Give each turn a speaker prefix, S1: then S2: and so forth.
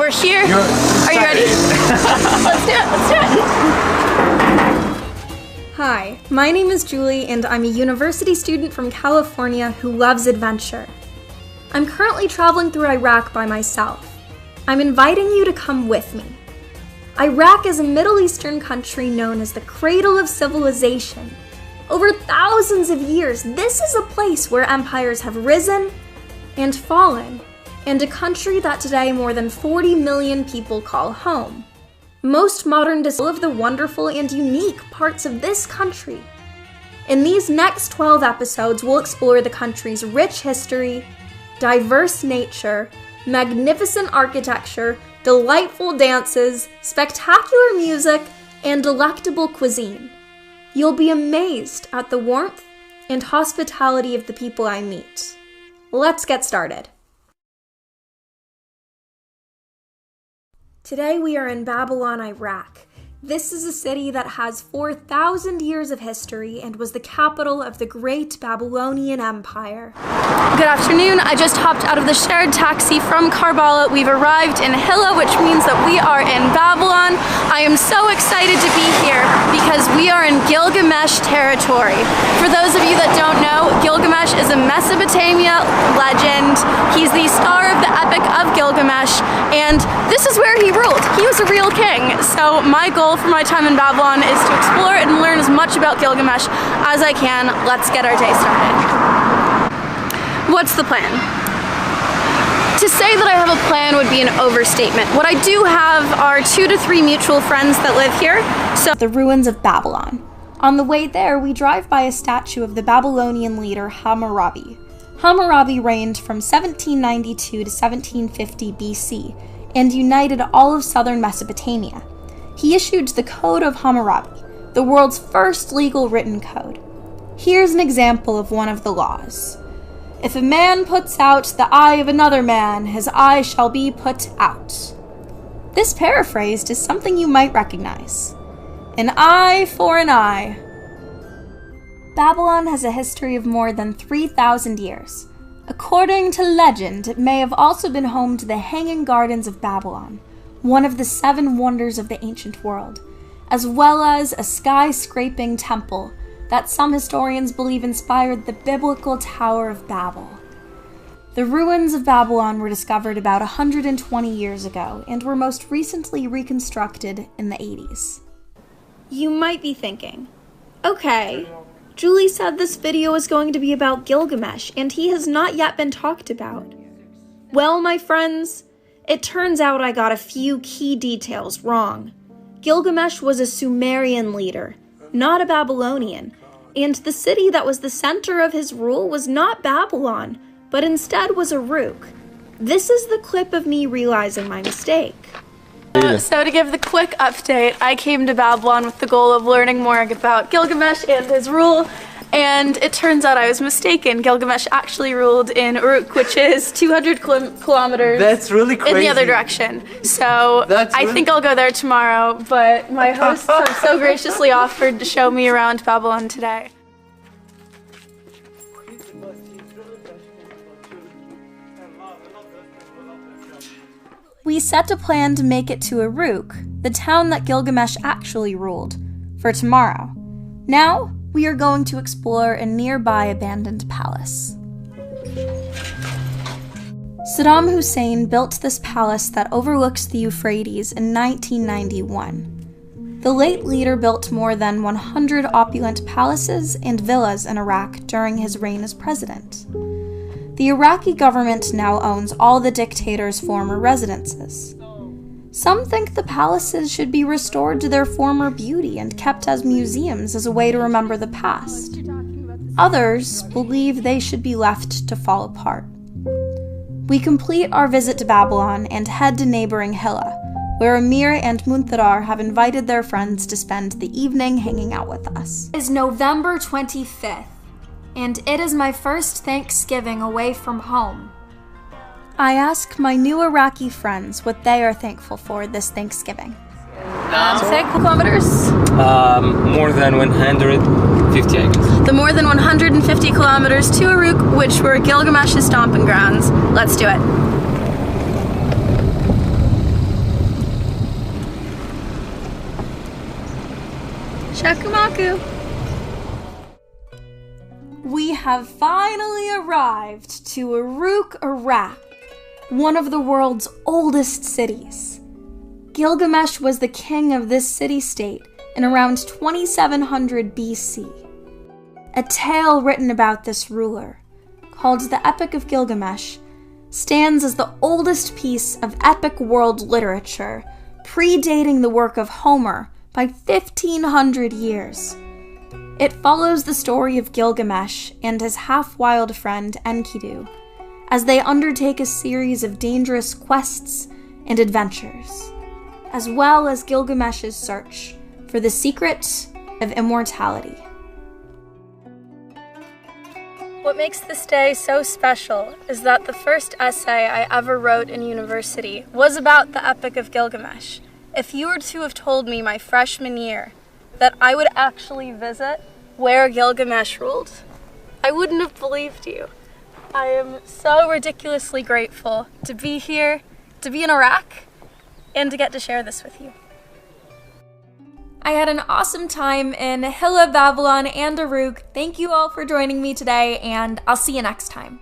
S1: we're here. Are you ready? Let's do it, let's do it.
S2: Hi, my name is Julie and I'm a university student from California who loves adventure. I'm currently traveling through Iraq by myself. I'm inviting you to come with me. Iraq is a Middle Eastern country known as the cradle of civilization. Over thousands of years, this is a place where empires have risen and fallen, and a country that today more than 40 million people call home. Most modern display of the wonderful and unique parts of this country. In these next 12 episodes, we'll explore the country's rich history, diverse nature, magnificent architecture, delightful dances, spectacular music, and delectable cuisine. You'll be amazed at the warmth and hospitality of the people I meet. Let's get started. Today we are in Babylon, Iraq. This is a city that has 4,000 years of history and was the capital of the great Babylonian Empire.
S1: Good afternoon. I just hopped out of the shared taxi from Karbala. We've arrived in Hilla, which means that we are in Babylon. I am so excited to be here because we are in Gilgamesh territory. For those of you that don't know, Gilgamesh is a Mesopotamia legend. He's the star of the Epic of Gilgamesh, and this is where he ruled. He was a real king. So my goal for my time in Babylon is to explore and learn as much about Gilgamesh as I can. Let's get our day started. What's the plan? To say that I have a plan would be an overstatement. What I do have are 2 to 3 mutual friends that live here. So
S2: the ruins of Babylon. On the way there, we drive by a statue of the Babylonian leader Hammurabi. Hammurabi reigned from 1792 to 1750 BC and united all of southern Mesopotamia. He issued the Code of Hammurabi, the world's first legal written code. Here's an example of one of the laws. If a man puts out the eye of another man, his eye shall be put out. This paraphrased is something you might recognize. An eye for an eye. Babylon has a history of more than 3,000 years. According to legend, it may have also been home to the Hanging Gardens of Babylon, one of the 7 wonders of the ancient world, as well as a skyscraping temple that some historians believe inspired the biblical Tower of Babel. The ruins of Babylon were discovered about 120 years ago and were most recently reconstructed in the 80s. You might be thinking, okay, Julie said this video is going to be about Gilgamesh and he has not yet been talked about. Well, my friends, it turns out I got a few key details wrong. Gilgamesh was a Sumerian leader, not a Babylonian, and the city that was the center of his rule was not Babylon, but instead was Uruk. This is the clip of me realizing my mistake.
S1: So to give the quick update, I came to Babylon with the goal of learning more about Gilgamesh and his rule. And it turns out I was mistaken. Gilgamesh actually ruled in Uruk, which is 200 kilometers
S3: That's really crazy.
S1: in the other direction. So I think I'll go there tomorrow, but my hosts have so graciously offered to show me around Babylon today.
S2: We set a plan to make it to Uruk, the town that Gilgamesh actually ruled, for tomorrow. Now, we are going to explore a nearby abandoned palace. Saddam Hussein built this palace that overlooks the Euphrates in 1991. The late leader built more than 100 opulent palaces and villas in Iraq during his reign as president. The Iraqi government now owns all the dictator's former residences. Some think the palaces should be restored to their former beauty and kept as museums as a way to remember the past. Others believe they should be left to fall apart. We complete our visit to Babylon and head to neighboring Hilla, where Amir and Muntarar have invited their friends to spend the evening hanging out with us. It is November 25th, and it is my first Thanksgiving away from home. I ask my new Iraqi friends what they are thankful for this Thanksgiving.
S1: 6 kilometers?
S3: More than 150, I guess.
S1: The more than 150 kilometers to Uruk, which were Gilgamesh's stomping grounds. Let's do it. Shakumaku.
S2: We have finally arrived to Uruk, Iraq, one of the world's oldest cities. Gilgamesh was the king of this city-state in around 2700 BC. A tale written about this ruler, called the Epic of Gilgamesh, stands as the oldest piece of epic world literature, predating the work of Homer by 1500 years. It follows the story of Gilgamesh and his half-wild friend Enkidu, as they undertake a series of dangerous quests and adventures, as well as Gilgamesh's search for the secret of immortality.
S1: What makes this day so special is that the first essay I ever wrote in university was about the Epic of Gilgamesh. If you were to have told me my freshman year that I would actually visit where Gilgamesh ruled, I wouldn't have believed you. I am so ridiculously grateful to be here, to be in Iraq, and to get to share this with you. I had an awesome time in Hilla, Babylon, and Uruk. Thank you all for joining me today, and I'll see you next time.